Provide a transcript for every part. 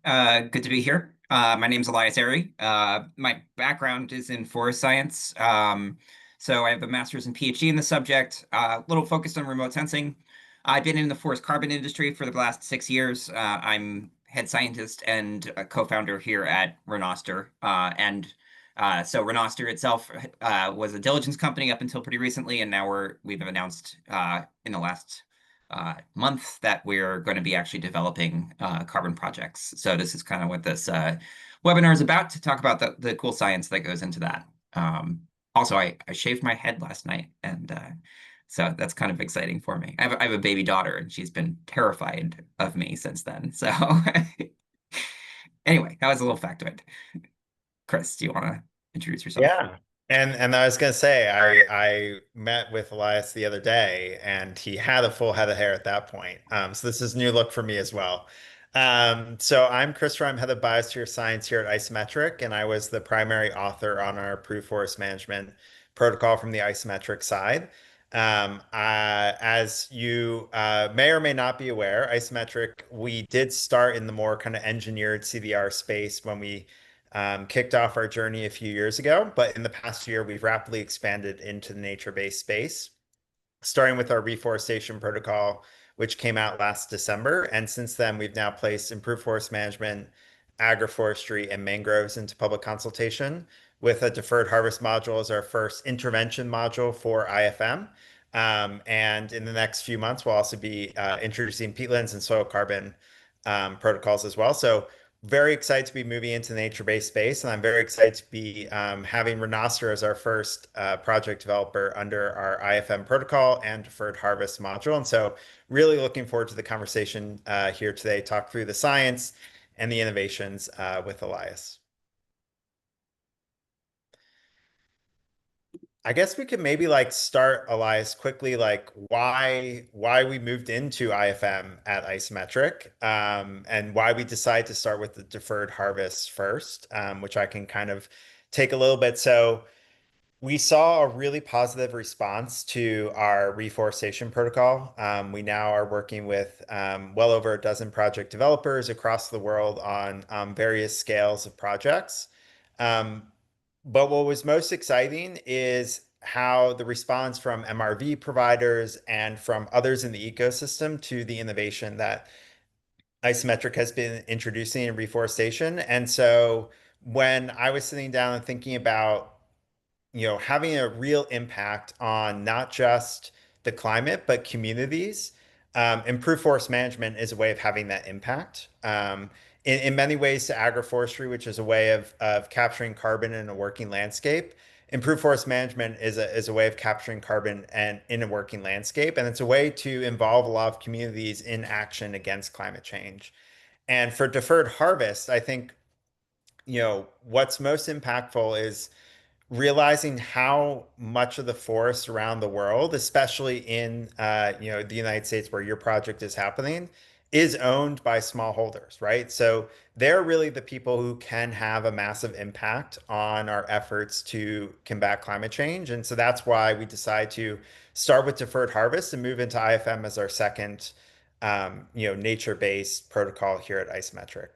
Good to be here. My name's Elias Ayrey. My background is in forest science. So I have a master's and PhD in the subject, a little focused on remote sensing. I've been in the forest carbon industry for the last 6 years. I'm head scientist and a co-founder here at Renoster. So Renoster itself was a diligence company up until pretty recently, and now we've announced in the last month that we're going to be actually developing carbon projects. So this is kind of what this webinar is about, to talk about the cool science that goes into that. Also, I shaved my head last night, and so that's kind of exciting for me. I have a baby daughter, and she's been terrified of me since then. So anyway, that was a little factoid. Chris, do you want to introduce yourself? Yeah. And I was gonna say I met with Elias the other day and he had a full head of hair at that point. So this is a new look for me as well. So I'm Christopher, I'm head of biosphere science here at Isometric, and I was the primary author on our proof forest management protocol from the isometric side. As you may or may not be aware, isometric, we did start in the more kind of engineered CDR space when we kicked off our journey a few years ago, but in the past year, we've rapidly expanded into the nature-based space, starting with our reforestation protocol, which came out last December. And since then, we've now placed improved forest management, agroforestry, and mangroves into public consultation, with a deferred harvest module as our first intervention module for IFM. And in the next few months, we'll also be introducing peatlands and soil carbon protocols as well. So very excited to be moving into the nature-based space, and I'm very excited to be having Renoster as our first project developer under our IFM protocol and deferred harvest module. And so really looking forward to the conversation here today, talk through the science and the innovations with Elias. I guess we could maybe like start, Elias, quickly, like why we moved into IFM at Isometric, and why we decided to start with the deferred harvest first, which I can kind of take a little bit. So we saw a really positive response to our reforestation protocol. We now are working with well over a dozen project developers across the world on various scales of projects. Um, but what was most exciting is how the response from MRV providers and from others in the ecosystem to the innovation that Isometric has been introducing in reforestation. And so when I was sitting down and thinking about, having a real impact on not just the climate, but communities, improved forest management is a way of having that impact. In many ways to agroforestry, which is a way of capturing carbon in a working landscape. Improved forest management is a way of capturing carbon and in a working landscape. And it's a way to involve a lot of communities in action against climate change. And for deferred harvest, I think, what's most impactful is realizing how much of the forest around the world, especially in the United States where your project is happening, is owned by smallholders, right? So they're really the people who can have a massive impact on our efforts to combat climate change. And so that's why we decide to start with deferred harvest and move into IFM as our second nature-based protocol here at Isometric.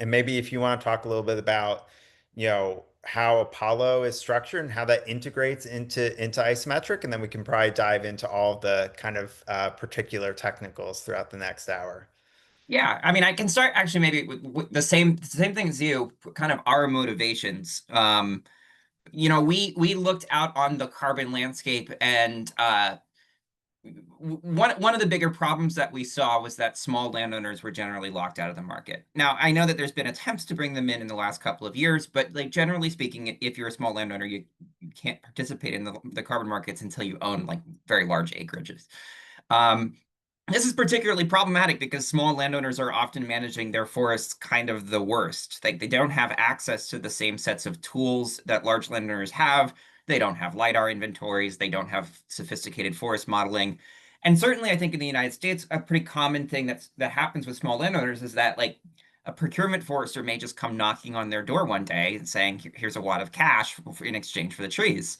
And maybe if you want to talk a little bit about, how Apollo is structured and how that integrates into isometric, and then we can probably dive into all of the kind of particular technicals throughout the next hour. Yeah, I mean, I can start actually maybe with the same thing as you, kind of our motivations. We looked out on the carbon landscape, and one of the bigger problems that we saw was that small landowners were generally locked out of the market. Now, I know that there's been attempts to bring them in the last couple of years, but like generally speaking, if you're a small landowner, you can't participate in the carbon markets until you own like very large acreages. Um, this is particularly problematic because small landowners are often managing their forests kind of the worst. Like they don't have access to the same sets of tools that large landowners have. They don't have LiDAR inventories. They don't have sophisticated forest modeling. And certainly, I think in the United States, a pretty common thing that happens with small landowners is that like a procurement forester may just come knocking on their door one day and saying, "Here's a wad of cash in exchange for the trees."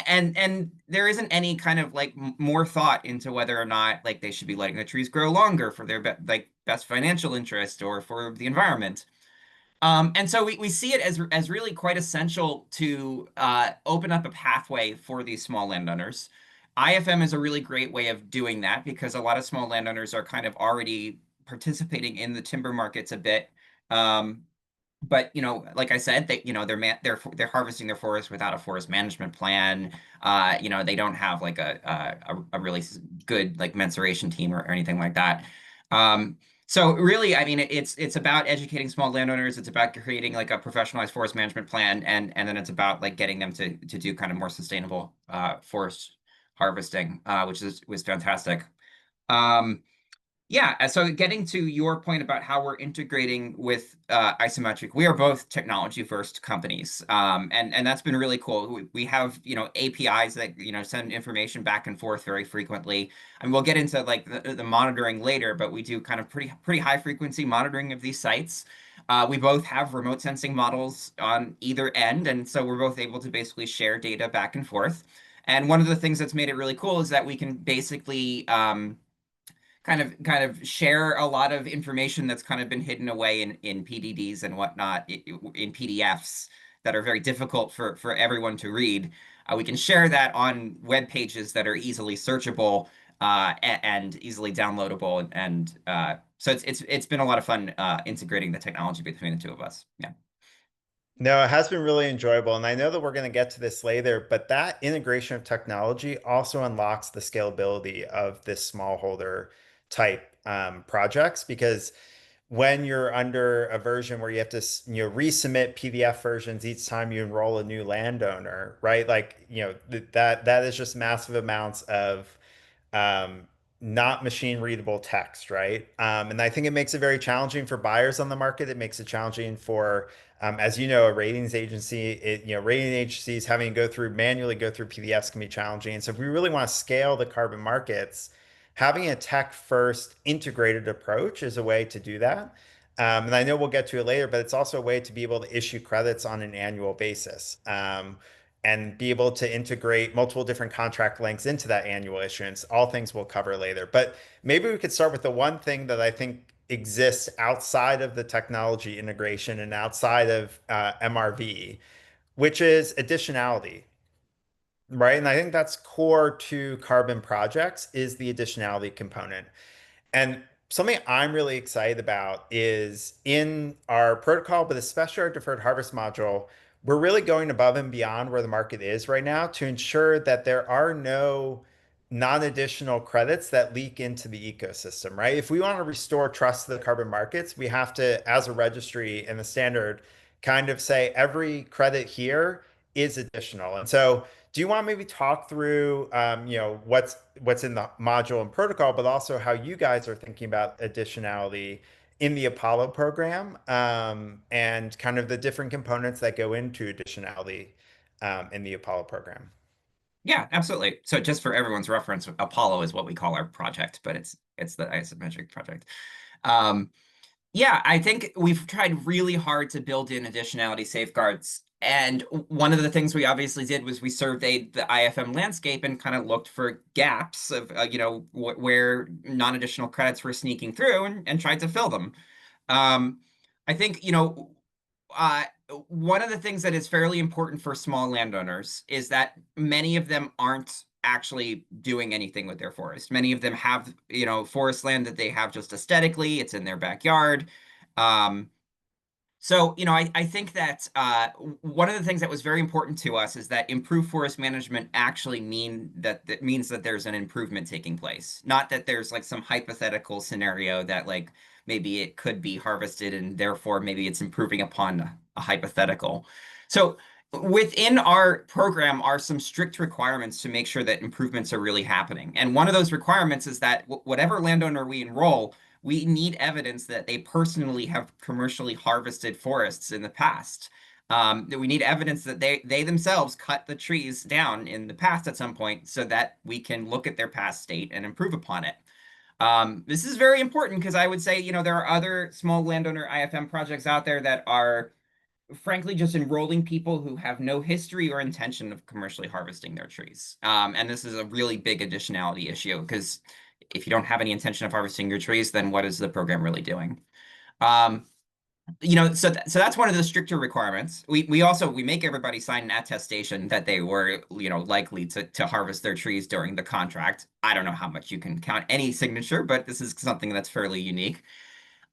and there isn't any kind of like more thought into whether or not like they should be letting the trees grow longer for their best financial interest or for the environment. And so we see it as really quite essential to open up a pathway for these small landowners. IFM is a really great way of doing that because a lot of small landowners are kind of already participating in the timber markets a bit. Um, but like I said, they're harvesting their forest without a forest management plan. They don't have like a really good like mensuration team or anything like that. Um, so really, I mean, it's about educating small landowners. It's about creating like a professionalized forest management plan, and then it's about like getting them to do kind of more sustainable forest harvesting, which was fantastic. Um, yeah, so getting to your point about how we're integrating with Isometric, we are both technology first companies, and that's been really cool. We have APIs that send information back and forth very frequently, and we'll get into like the monitoring later, but we do kind of pretty high frequency monitoring of these sites. We both have remote sensing models on either end, and so we're both able to basically share data back and forth. And one of the things that's made it really cool is that we can basically kind of share a lot of information that's kind of been hidden away in PDDs and whatnot, in PDFs that are very difficult for everyone to read. We can share that on web pages that are easily searchable and easily downloadable, and so it's been a lot of fun integrating the technology between the two of us. Yeah. No, it has been really enjoyable. And I know that we're going to get to this later, but that integration of technology also unlocks the scalability of this smallholder type projects because when you're under a version where you have to resubmit PDF versions each time you enroll a new landowner, right? Like, that is just massive amounts of um, not machine readable text, right? And I think it makes it very challenging for buyers on the market. It makes it challenging for, as you know, a ratings agency. Rating agencies having to manually go through PDFs can be challenging. And so if we really want to scale the carbon markets, having a tech first integrated approach is a way to do that. And I know we'll get to it later, but it's also a way to be able to issue credits on an annual basis. And be able to integrate multiple different contract lengths into that annual issuance. All things we'll cover later. But maybe we could start with the one thing that I think exists outside of the technology integration and outside of MRV, which is additionality, right? And I think that's core to carbon projects is the additionality component. And something I'm really excited about is in our protocol, but especially our deferred harvest module, we're really going above and beyond where the market is right now to ensure that there are no non-additional credits that leak into the ecosystem, right? If we want to restore trust to the carbon markets, we have to, as a registry and the standard, kind of say every credit here is additional. And so do you want to maybe talk through, what's in the module and protocol, but also how you guys are thinking about additionality in the Apollo program, and kind of the different components that go into additionality, in the Apollo program? Yeah, absolutely. So just for everyone's reference, Apollo is what we call our project, but it's the isometric project. Um, Yeah, I think we've tried really hard to build in additionality safeguards. And one of the things we obviously did was we surveyed the IFM landscape and kind of looked for gaps of, where non-additional credits were sneaking through and tried to fill them. Um, I think, uh, one of the things that is fairly important for small landowners is that many of them aren't actually doing anything with their forest. Many of them have, forest land that they have just aesthetically, it's in their backyard. Um, I think that one of the things that was very important to us is that improved forest management actually that means that there's an improvement taking place, not that there's like some hypothetical scenario that like maybe it could be harvested and therefore maybe it's improving upon a hypothetical. So within our program are some strict requirements to make sure that improvements are really happening. And one of those requirements is that whatever landowner we enroll, we need evidence that they personally have commercially harvested forests in the past. That we need evidence that they themselves cut the trees down in the past at some point so that we can look at their past state and improve upon it. This is very important because I would say, there are other small landowner IFM projects out there that are frankly just enrolling people who have no history or intention of commercially harvesting their trees. And this is a really big additionality issue because if you don't have any intention of harvesting your trees, then what is the program really doing? Um, so that's one of the stricter requirements. We make everybody sign an attestation that they were, likely to harvest their trees during the contract. I don't know how much you can count any signature, but this is something that's fairly unique.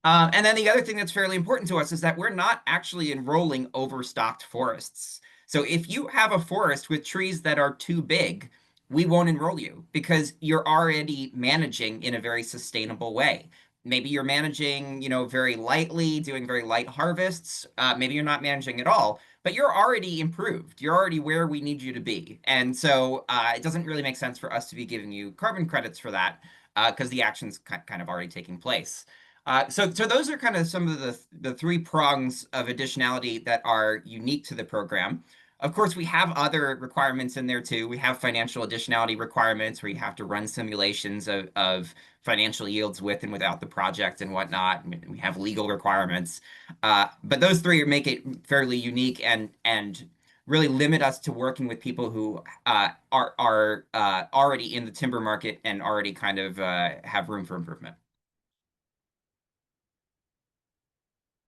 And then the other thing that's fairly important to us is that we're not actually enrolling overstocked forests. So if you have a forest with trees that are too big, we won't enroll you because you're already managing in a very sustainable way. Maybe you're managing, very lightly, doing very light harvests. Maybe you're not managing at all, but you're already improved. You're already where we need you to be. And so it doesn't really make sense for us to be giving you carbon credits for that because the action's kind of already taking place. So those are kind of some of the three prongs of additionality that are unique to the program. Of course, we have other requirements in there too. We have financial additionality requirements where you have to run simulations of financial yields with and without the project and whatnot. We have legal requirements, but those three make it fairly unique and really limit us to working with people who are already in the timber market and already kind of have room for improvement.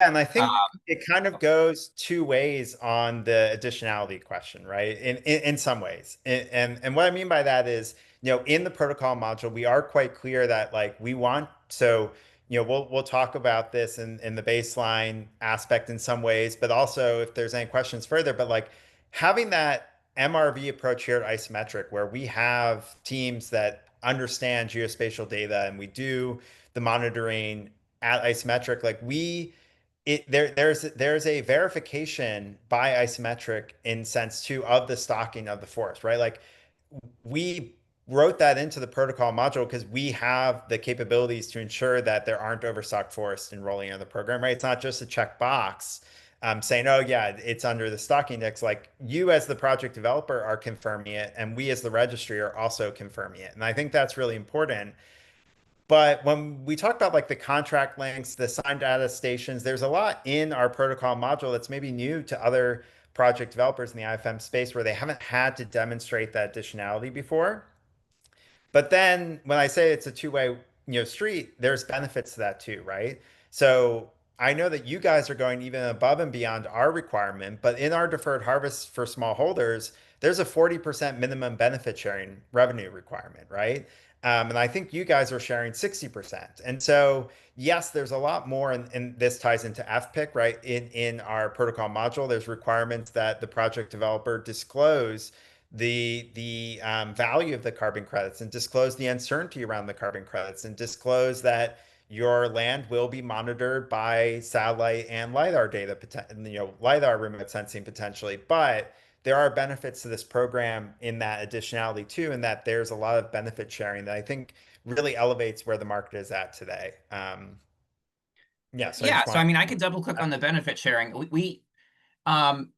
And I Uh, think it kind of goes two ways on the additionality question, right? In some ways. And what I mean by that is, in the protocol module, we are quite clear that like we want so we'll talk about this in the baseline aspect in some ways, but also if there's any questions further, but like having that MRV approach here at Isometric, where we have teams that understand geospatial data and we do the monitoring at Isometric, like there's a verification by Isometric in sense too of the stocking of the forest, right? Like we wrote that into the protocol module because we have the capabilities to ensure that there aren't overstocked forests enrolling in the program, right? It's not just a checkbox saying, oh yeah, it's under the stocking index. Like you as the project developer are confirming it, and we as the registry are also confirming it. And I think that's really important. But when we talk about like the contract lengths, the signed data stations, there's a lot in our protocol module that's maybe new to other project developers in the IFM space where they haven't had to demonstrate that additionality before. But then when I say it's a two-way, street, there's benefits to that too, right? So I know that you guys are going even above and beyond our requirement, but in our deferred harvest for small holders, there's a 40% minimum benefit sharing revenue requirement, right? And I think you guys are sharing 60%. And so, yes, there's a lot more, and this ties into FPIC, right? In our protocol module, there's requirements that the project developer disclose the value of the carbon credits and disclose the uncertainty around the carbon credits and disclose that your land will be monitored by satellite and lidar data, lidar remote sensing potentially. But there are benefits to this program in that additionality too, and that there's a lot of benefit sharing that I think really elevates where the market is at today. Yeah, so I yeah, just so I want. mean, I could double click on the benefit sharing. Um,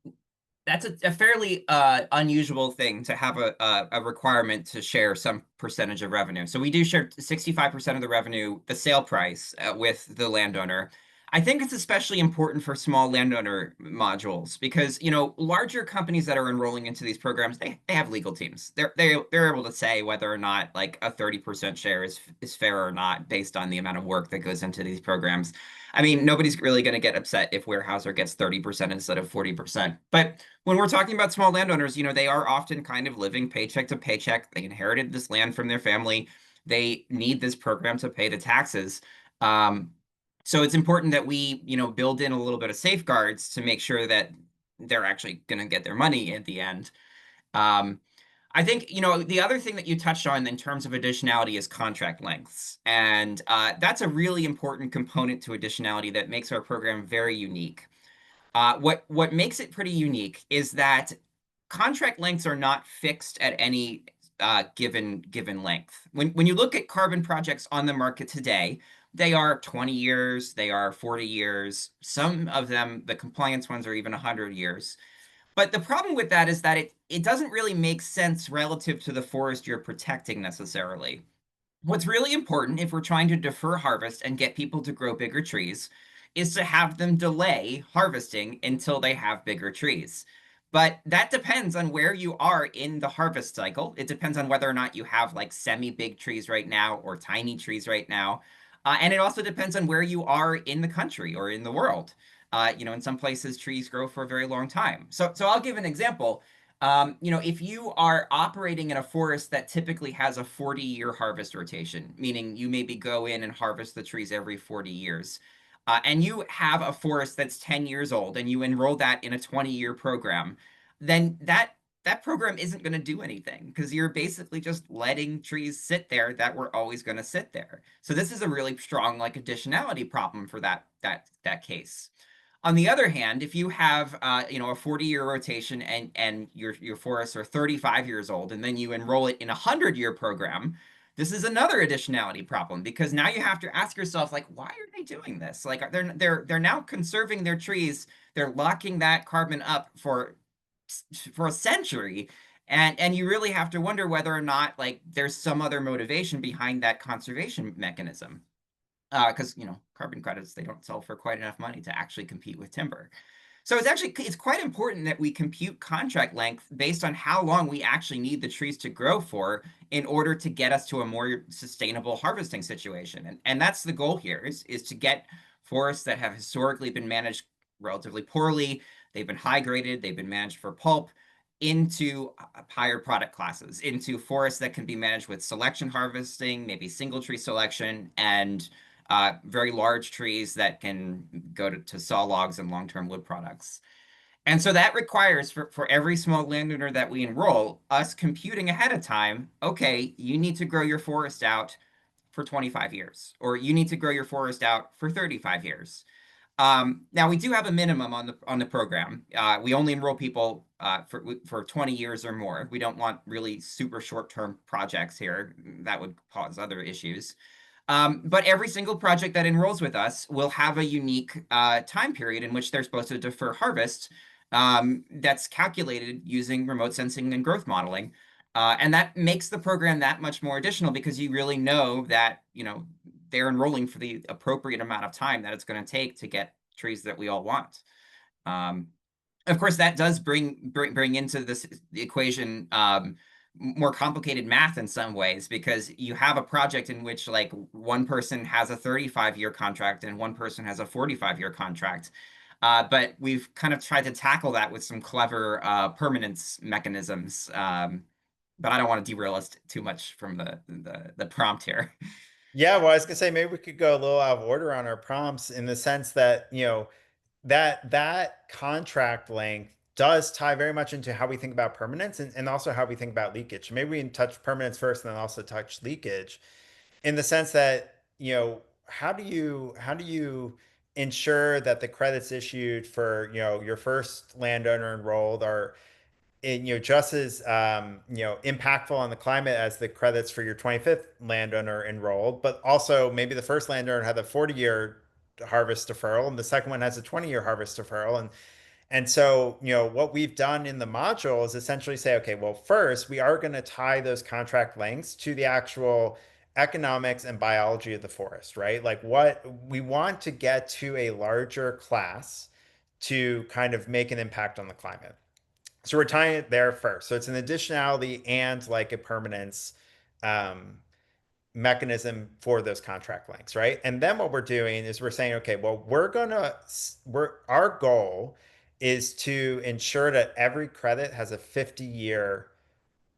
that's a fairly unusual thing to have a requirement to share some percentage of revenue. So we do share 65% of the revenue, the sale price, with the landowner. I think it's especially important for small landowner modules because, larger companies that are enrolling into these programs, they have legal teams. They're able to say whether or not like a 30% share is fair or not based on the amount of work that goes into these programs. I mean, nobody's really going to get upset if Weyerhaeuser gets 30% instead of 40%. But when we're talking about small landowners, they are often kind of living paycheck to paycheck. They inherited this land from their family. They need this program to pay the taxes. Um, so it's important that we, build in a little bit of safeguards to make sure that they're actually going to get their money at the end. Um, I think, the other thing that you touched on in terms of additionality is contract lengths. And that's a really important component to additionality that makes our program very unique. What makes it pretty unique is that contract lengths are not fixed at any given length. When you look at carbon projects on the market today, they are 20 years, they are 40 years. Some of them, the compliance ones, are even 100 years. But the problem with that is that it doesn't really make sense relative to the forest you're protecting necessarily. What's really important if we're trying to defer harvest and get people to grow bigger trees is to have them delay harvesting until they have bigger trees. But that depends on where you are in the harvest cycle. It depends on whether or not you have like semi-big trees right now or tiny trees right now. And it also depends on where you are in the country or in the world. In some places trees grow for a very long time. So I'll give an example. If you are operating in a forest that typically has a 40-year harvest rotation, meaning you maybe go in and harvest the trees every 40 years, and you have a forest that's 10 years old and you enroll that in a 20-year program, then that program isn't going to do anything because you're basically just letting trees sit there that were always going to sit there. So this is a really strong like additionality problem for that case. On the other hand, if you have a 40-year rotation and your forests are 35 years old, and then you enroll it in a 100-year program, this is another additionality problem because now you have to ask yourself, like, why are they doing this? Like they're now conserving their trees, they're locking that carbon up for a century. And you really have to wonder whether or not like there's some other motivation behind that conservation mechanism because carbon credits they don't sell for quite enough money to actually compete with timber. So it's quite important that we compute contract length based on how long we actually need the trees to grow for in order to get us to a more sustainable harvesting situation. And that's the goal here is to get forests that have historically been managed relatively poorly, they've been high graded, they've been managed for pulp, into higher product classes, into forests that can be managed with selection harvesting, maybe single tree selection, and very large trees that can go to saw logs and long-term wood products. And so that requires for every small landowner that we enroll, us computing ahead of time, okay, you need to grow your forest out for 25 years, or you need to grow your forest out for 35 years. Now we do have a minimum on the program. We only enroll people for 20 years or more. We don't want really super short-term projects here. That would cause other issues. But every single project that enrolls with us will have a unique time period in which they're supposed to defer harvest that's calculated using remote sensing and growth modeling. And that makes the program that much more additional because you really know that, they're enrolling for the appropriate amount of time that it's going to take to get trees that we all want. Of course, that does bring into this equation more complicated math in some ways because you have a project in which like one person has a 35-year contract and one person has a 45-year contract. But we've kind of tried to tackle that with some clever permanence mechanisms. But I don't want to derail us too much from the prompt here. Yeah, well, I was gonna say maybe we could go a little out of order on our prompts in the sense that, that contract length does tie very much into how we think about permanence and also how we think about leakage. Maybe we can touch permanence first and then also touch leakage in the sense that, how do you ensure that the credits issued for, your first landowner enrolled are just as impactful on the climate as the credits for your 25th landowner enrolled, but also maybe the first landowner had a 40-year harvest deferral and the second one has a 20-year harvest deferral. And so, what we've done in the module is essentially say, okay, well, first we are going to tie those contract lengths to the actual economics and biology of the forest, right? Like what we want to get to a larger class to kind of make an impact on the climate. So we're tying it there first. So it's an additionality and like a permanence um, mechanism for those contract lengths, right? And then what we're doing is we're saying, okay, well, our goal is to ensure that every credit has a 50-year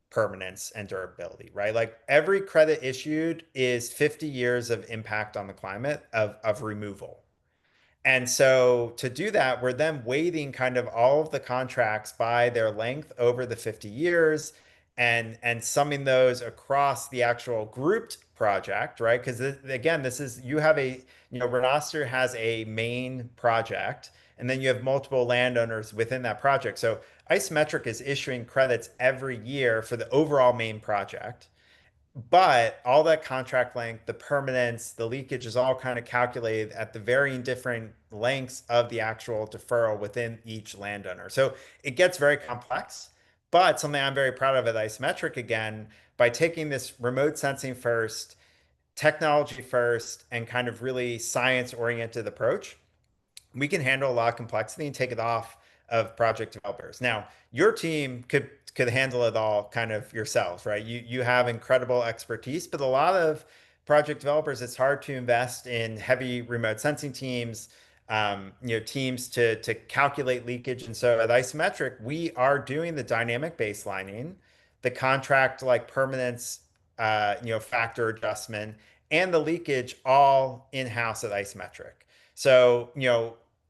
permanence and durability, right? Like every credit issued is 50 years of impact on the climate of removal. And so to do that, we're then weighting kind of all of the contracts by their length over the 50 years and summing those across the actual grouped project, right? Because again, this is you have Renoster has a main project, and then you have multiple landowners within that project. So Isometric is issuing credits every year for the overall main project. But all that contract length, the permanence, the leakage is all kind of calculated at the varying different lengths of the actual deferral within each landowner. So it gets very complex, but something I'm very proud of at Isometric again, by taking this remote sensing first, technology first, and kind of really science oriented approach, we can handle a lot of complexity and take it off of project developers. Now, your team could handle it all kind of yourselves, right? You have incredible expertise, but a lot of project developers, it's hard to invest in heavy remote sensing teams, teams to calculate leakage. And so at Isometric, we are doing the dynamic baselining, the contract like permanence, factor adjustment, and the leakage all in-house at Isometric. So,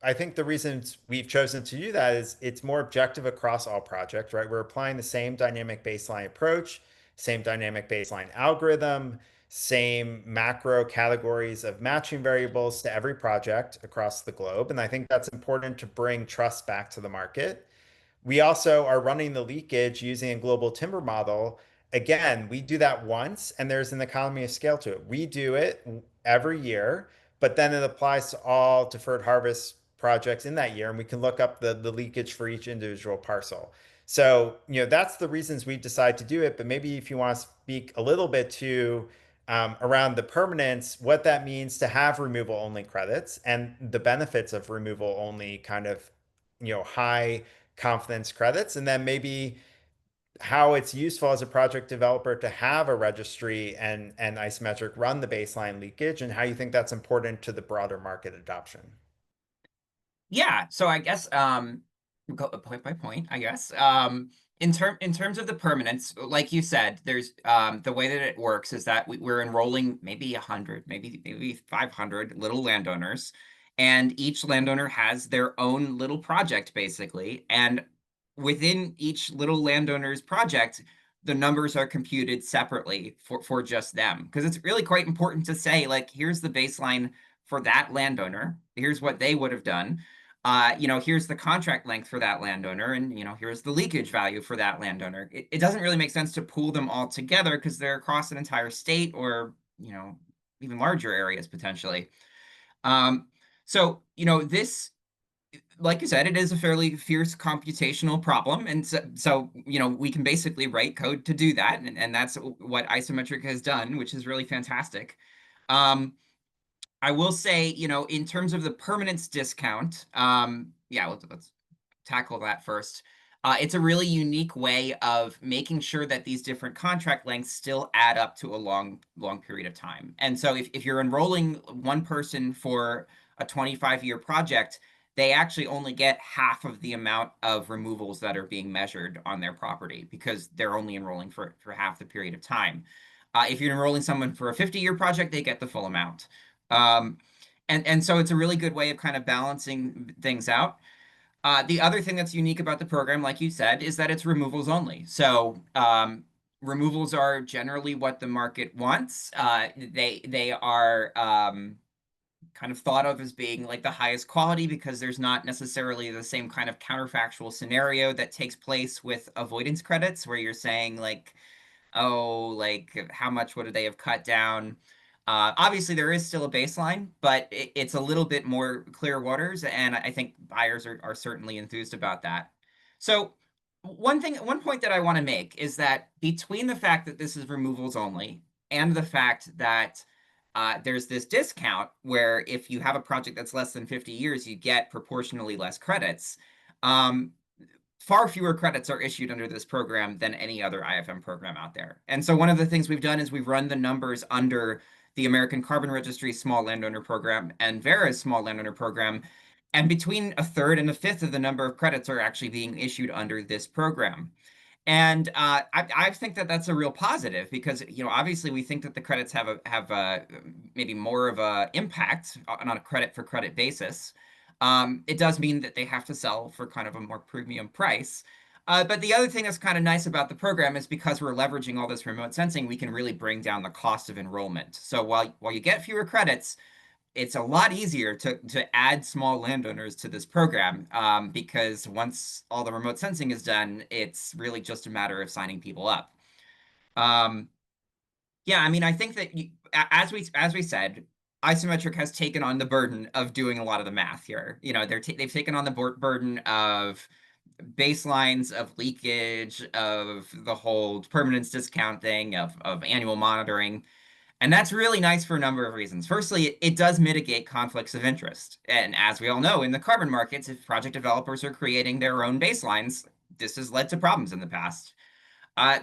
I think the reasons we've chosen to do that is it's more objective across all projects, right? We're applying the same dynamic baseline approach, same dynamic baseline algorithm, same macro categories of matching variables to every project across the globe. And I think that's important to bring trust back to the market. We also are running the leakage using a global timber model. Again, we do that once and there's an economy of scale to it. We do it every year, but then it applies to all deferred harvest projects in that year. And we can look up the leakage for each individual parcel. So, that's the reasons we decide to do it. But maybe if you want to speak a little bit to around the permanence, what that means to have removal only credits and the benefits of removal only kind of, high confidence credits, and then maybe how it's useful as a project developer to have a registry and Isometric run the baseline leakage, and how you think that's important to the broader market adoption. Yeah, so I guess go point by point, I guess. In terms of the permanence, like you said, there's the way that it works is that we're enrolling maybe 100, maybe 500 little landowners, and each landowner has their own little project basically, and within each little landowner's project, the numbers are computed separately for just them, because it's really quite important to say, like, here's the baseline for that landowner, here's what they would have done, here's the contract length for that landowner, and here's the leakage value for that landowner. It doesn't really make sense to pool them all together because they're across an entire state or even larger areas potentially. Um, this, like you said, it is a fairly fierce computational problem, and so we can basically write code to do that, and that's what Isometric has done, which is really fantastic. Um, I will say, in terms of the permanence discount, yeah, let's tackle that first. It's a really unique way of making sure that these different contract lengths still add up to a long period of time. And so if you're enrolling one person for a 25-year project, they actually only get half of the amount of removals that are being measured on their property because they're only enrolling for half the period of time. If you're enrolling someone for a 50-year project, they get the full amount. Um, and so it's a really good way of kind of balancing things out. The other thing that's unique about the program, like you said, is that it's removals only. So removals are generally what the market wants. They are kind of thought of as being like the highest quality because there's not necessarily the same kind of counterfactual scenario that takes place with avoidance credits, where you're saying like, oh, like how much would they have cut down? Obviously, there is still a baseline, but it's a little bit more clear waters, and I think buyers are certainly enthused about that. So one point that I want to make is that between the fact that this is removals only and the fact that there's this discount where if you have a project that's less than 50 years, you get proportionally less credits. Um, Far fewer credits are issued under this program than any other IFM program out there. And so one of the things we've done is we've run the numbers under the American Carbon Registry Small Landowner Program and Verra's Small Landowner Program. And between a third and a fifth of the number of credits are actually being issued under this program. And I think that that's a real positive because obviously we think that the credits have maybe more of a impact on a credit for credit basis. It does mean that they have to sell for kind of a more premium price. But the other thing that's kind of nice about the program is because we're leveraging all this remote sensing, we can really bring down the cost of enrollment. So while you get fewer credits, it's a lot easier to add small landowners to this program because once all the remote sensing is done, it's really just a matter of signing people up. Um, yeah, I mean, I think that as we said, Isometric has taken on the burden of doing a lot of the math here. They've taken on the burden of baselines, of leakage, of the whole permanence discount thing, of annual monitoring. And that's really nice for a number of reasons. Firstly, it does mitigate conflicts of interest. And as we all know, in the carbon markets, if project developers are creating their own baselines, this has led to problems in the past.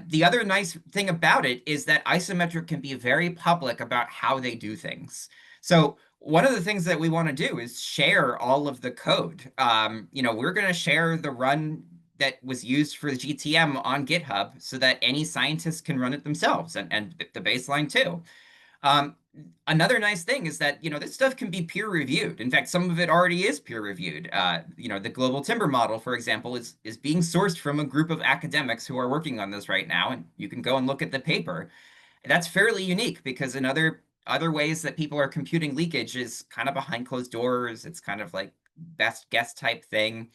The other nice thing about it is that isometric can be very public about how they do things. So one of the things that we want to do is share all of the code. We're going to share the run that was used for the GTM on GitHub so that any scientist can run it themselves and the baseline too. Um, Another nice thing is that, this stuff can be peer reviewed. In fact, some of it already is peer reviewed. The global timber model, for example, is being sourced from a group of academics who are working on this right now, and you can go and look at the paper. That's fairly unique because in other ways that people are computing leakage is kind of behind closed doors. It's kind of like best guess type thing.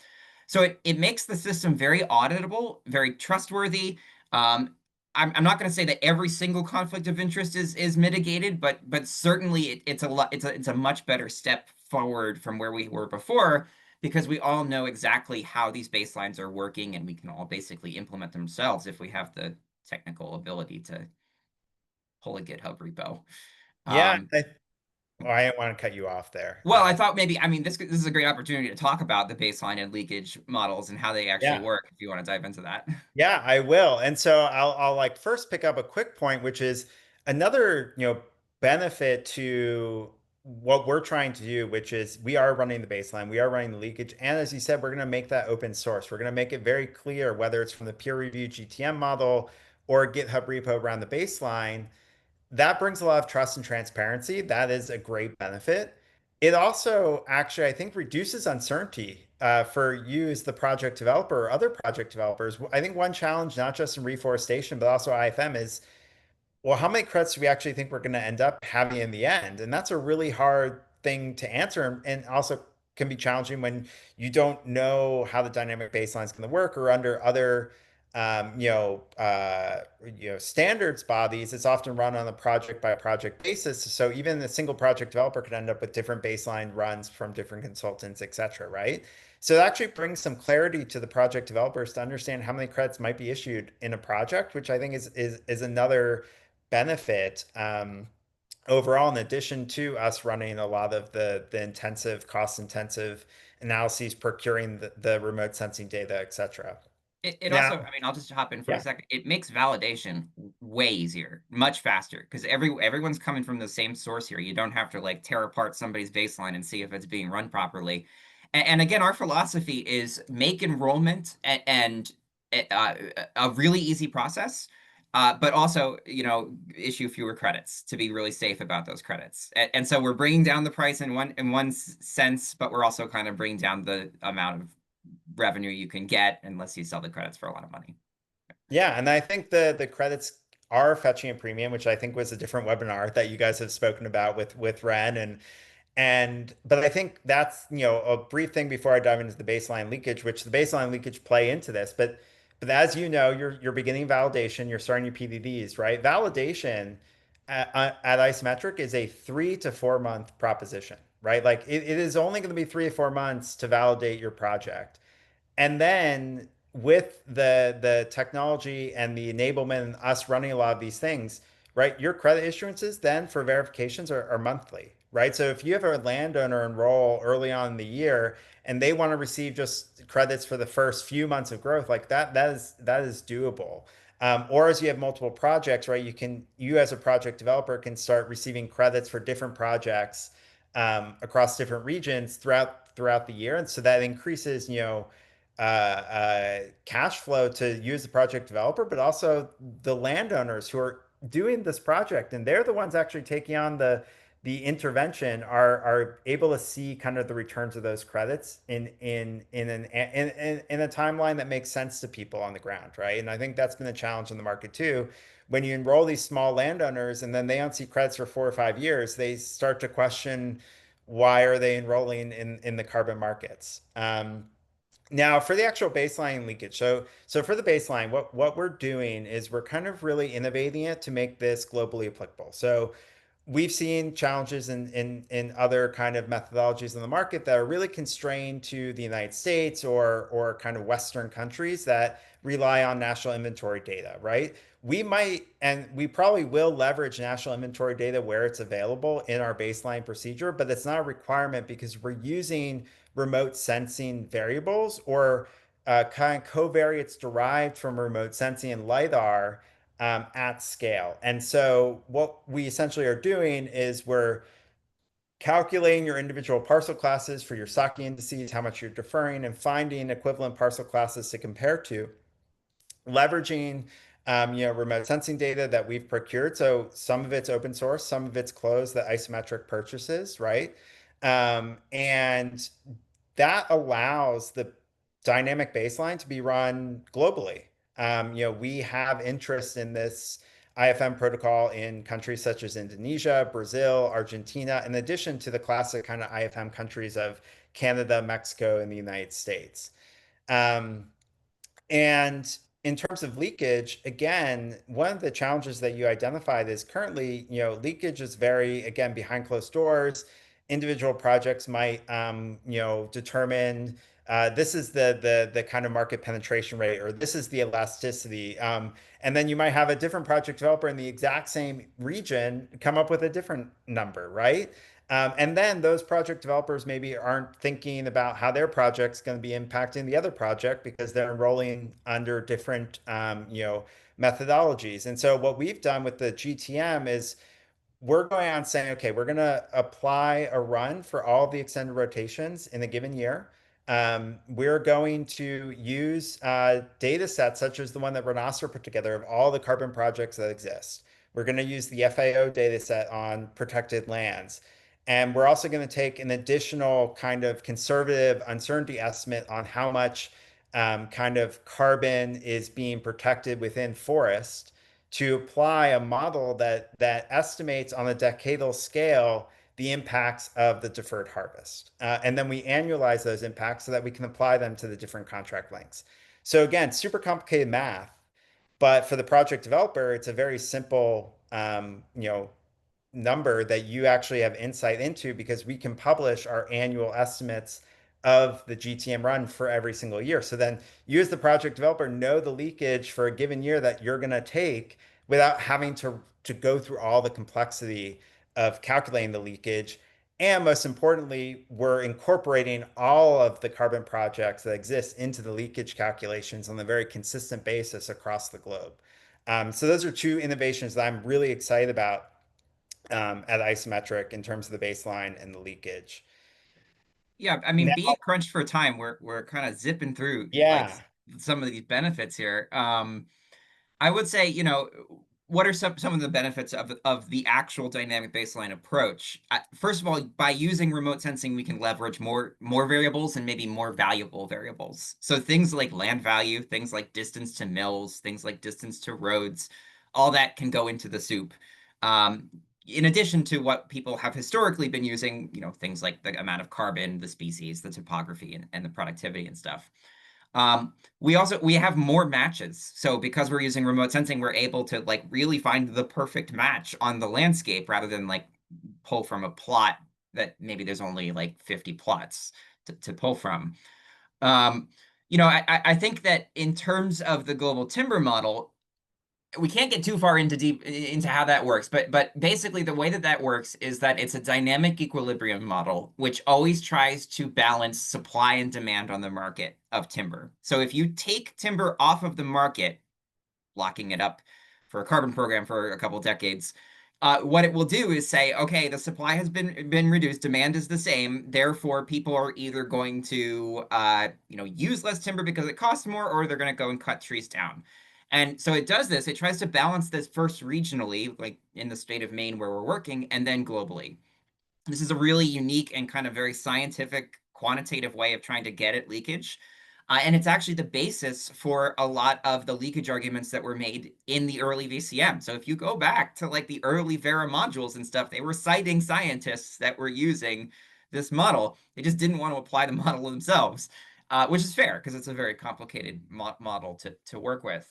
So it makes the system very auditable, very trustworthy. Um, I'm not going to say that every single conflict of interest is mitigated, but certainly it's a lot it's a much better step forward from where we were before because we all know exactly how these baselines are working and we can all basically implement themselves if we have the technical ability to pull a GitHub repo. Yeah, Um, I didn't want to cut you off there. well, I thought maybe, I mean, this is a great opportunity to talk about the baseline and leakage models and how they actually Yeah. work if you want to dive into that. Yeah, I will. And so I'll like first pick up a quick point, which is another, benefit to what we're trying to do, which is we are running the baseline, we are running the leakage, and as you said, we're going to make that open source. We're going to make it very clear whether it's from the peer-reviewed GTM model or GitHub repo around the baseline. That brings a lot of trust and transparency. That is a great benefit. It also actually, I think, reduces uncertainty for you as the project developer or other project developers. I think one challenge, not just in reforestation, but also IFM, is well, how many credits do we actually think we're going to end up having in the end? And that's a really hard thing to answer, and also can be challenging when you don't know how the dynamic baseline is going to work, or under other, standards bodies. It's often run on a project by project basis. So even a single project developer could end up with different baseline runs from different consultants, et cetera, right? So it actually brings some clarity to the project developers to understand how many credits might be issued in a project, which I think is another benefit overall, in addition to us running a lot of the intensive, cost intensive analyses, procuring the remote sensing data, et cetera. It Now, also, I mean, I'll just hop in for a yeah. second. It makes validation way easier, much faster, because everyone's coming from the same source here. You don't have to like tear apart somebody's baseline and see if it's being run properly. And again, our philosophy is make enrollment and a really easy process, but also, issue fewer credits to be really safe about those credits. And so we're bringing down the price in one sense, but we're also kind of bringing down the amount of revenue you can get unless you sell the credits for a lot of money. Yeah, and I think the credits are fetching a premium, which I think was a different webinar that you guys have spoken about with Ren. But I think that's, a brief thing before I dive into the baseline leakage, which the baseline leakage play into this. But as you know, you're beginning validation, you're starting your PDDs, right? Validation at Isometric is a 3 to 4 month proposition, right? Like it is only going to be 3 to 4 months to validate your project. And then with the technology and the enablement and us running a lot of these things, right? Your credit issuances then for verifications are monthly, right? So if you have a landowner enroll early on in the year and they want to receive just credits for the first few months of growth, like that is doable. Or as you have multiple projects, right? You as a project developer can start receiving credits for different projects across different regions throughout the year, and so that increases, cash flow to you as the project developer, but also the landowners who are doing this project, and they're the ones actually taking on the intervention are able to see kind of the returns of those credits in a timeline that makes sense to people on the ground, right? And I think that's been a challenge in the market too. When you enroll these small landowners and then they don't see credits for 4 or 5 years, they start to question why are they enrolling in the carbon markets. Now, for the actual baseline leakage, so for the baseline, what we're doing is we're kind of really innovating it to make this globally applicable. So we've seen challenges in other kind of methodologies in the market that are really constrained to the United States or kind of Western countries that rely on national inventory data, right? We might and we probably will leverage national inventory data where it's available in our baseline procedure, but it's not a requirement because we're using remote sensing variables or kind of covariates derived from remote sensing and LiDAR at scale. And so what we essentially are doing is we're calculating your individual parcel classes for your Saki indices, how much you're deferring, and finding equivalent parcel classes to compare to, leveraging remote sensing data that we've procured. So some of it's open source, some of it's closed that Isometric purchases, right? And that allows the dynamic baseline to be run globally. We have interest in this IFM protocol in countries such as Indonesia, Brazil, Argentina, in addition to the classic kind of IFM countries of Canada, Mexico, and the United States. Um, and in terms of leakage, again, one of the challenges that you identified is currently, leakage is very, again, behind closed doors. Individual projects might, determine this is the kind of market penetration rate, or this is the elasticity. And then you might have a different project developer in the exact same region come up with a different number, right? And then those project developers maybe aren't thinking about how their project's going to be impacting the other project because they're enrolling under different, methodologies. And so what we've done with the GTM is we're going on saying, okay, we're going to apply a run for all the extended rotations in a given year. We're going to use data sets such as the one that Renasser put together of all the carbon projects that exist. We're going to use the FAO data set on protected lands. And we're also going to take an additional kind of conservative uncertainty estimate on how much kind of carbon is being protected within forest to apply a model that estimates on a decadal scale the impacts of the deferred harvest. And then we annualize those impacts so that we can apply them to the different contract lengths. So again, super complicated math, but for the project developer, it's a very simple, number that you actually have insight into because we can publish our annual estimates of the GTM run for every single year. So then you as the project developer know the leakage for a given year that you're going to take without having to go through all the complexity of calculating the leakage. And most importantly, we're incorporating all of the carbon projects that exist into the leakage calculations on a very consistent basis across the globe. So those are two innovations that I'm really excited about at Isometric in terms of the baseline and the leakage. Yeah, I mean, Now, being crunched for time, we're kind of zipping through like yeah, some of these benefits here. I would say, what are some of the benefits of the actual dynamic baseline approach? First of all, by using remote sensing, we can leverage more variables and maybe more valuable variables. So things like land value, things like distance to mills, things like distance to roads, all that can go into the soup. Um, in addition to what people have historically been using, things like the amount of carbon, the species, the topography, and the productivity and stuff. We have more matches. So because we're using remote sensing, we're able to like really find the perfect match on the landscape rather than like pull from a plot that maybe there's only like 50 plots to pull from. Um, I think that in terms of the global timber model, we can't get too far into how that works, but basically the way that that works is that it's a dynamic equilibrium model, which always tries to balance supply and demand on the market of timber. So if you take timber off of the market, locking it up for a carbon program for a couple decades, what it will do is say, okay, the supply has been reduced, demand is the same, therefore people are either going to use less timber because it costs more, or they're going to go and cut trees down. And so it does this. It tries to balance this first regionally, like in the state of Maine where we're working, and then globally. This is a really unique and kind of very scientific, quantitative way of trying to get at leakage. And it's actually the basis for a lot of the leakage arguments that were made in the early VCM. So if you go back to like the early Vera modules and stuff, they were citing scientists that were using this model. They just didn't want to apply the model themselves, which is fair because it's a very complicated model to work with.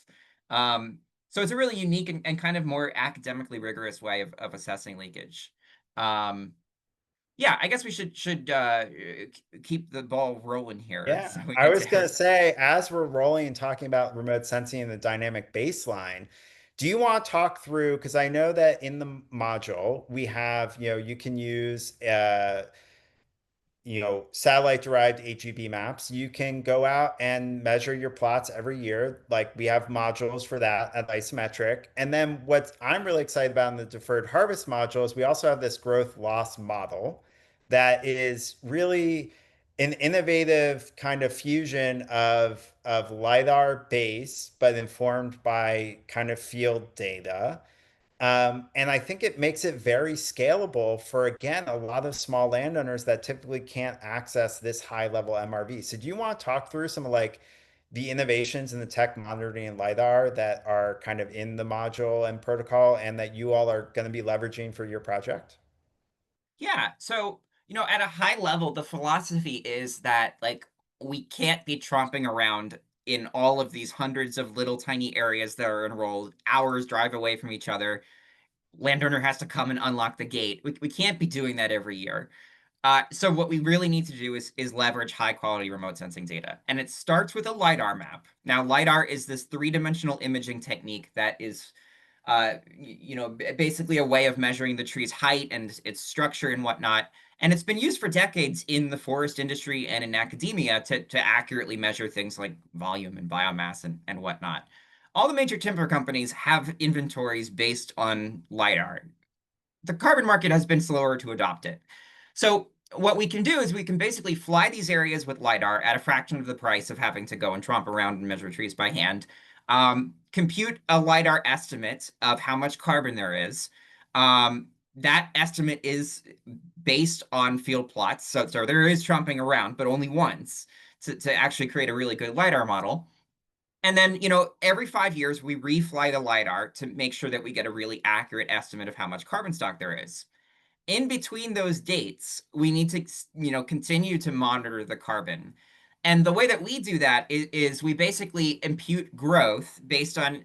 Um, So it's a really unique and kind of more academically rigorous way of assessing leakage. Um, yeah, I guess we should keep the ball rolling here Yeah, so we I get was to going to say, as we're rolling and talking about remote sensing and the dynamic baseline, do you want to talk through? Because I know that in the module we have, you can use satellite derived HGB maps. You can go out and measure your plots every year. Like we have modules for that at Isometric. And then what I'm really excited about in the deferred harvest module is we also have this growth loss model that is really an innovative kind of fusion of LiDAR base, but informed by kind of field data. And I think it makes it very scalable for, again, a lot of small landowners that typically can't access this high level MRV. So do you want to talk through some of like the innovations in the tech monitoring and LiDAR that are kind of in the module and protocol and that you all are going to be leveraging for your project? Yeah, so at a high level, the philosophy is that like we can't be tromping around in all of these hundreds of little tiny areas that are enrolled, hours drive away from each other. Landowner has to come and unlock the gate. We can't be doing that every year. So what we really need to do is leverage high quality remote sensing data. And it starts with a LiDAR map. Now, LiDAR is this three-dimensional imaging technique that is basically a way of measuring the tree's height and its structure and whatnot. And it's been used for decades in the forest industry and in academia to accurately measure things like volume and biomass and whatnot. All the major timber companies have inventories based on LiDAR. The carbon market has been slower to adopt it. So what we can do is we can basically fly these areas with LiDAR at a fraction of the price of having to go and tromp around and measure trees by hand. Compute a LiDAR estimate of how much carbon there is. That estimate is based on field plots. So there is tromping around, but only once to actually create a really good LiDAR model. And then, every 5 years, we refly the LiDAR to make sure that we get a really accurate estimate of how much carbon stock there is. In between those dates, we need to, continue to monitor the carbon. And the way that we do that is we basically impute growth based on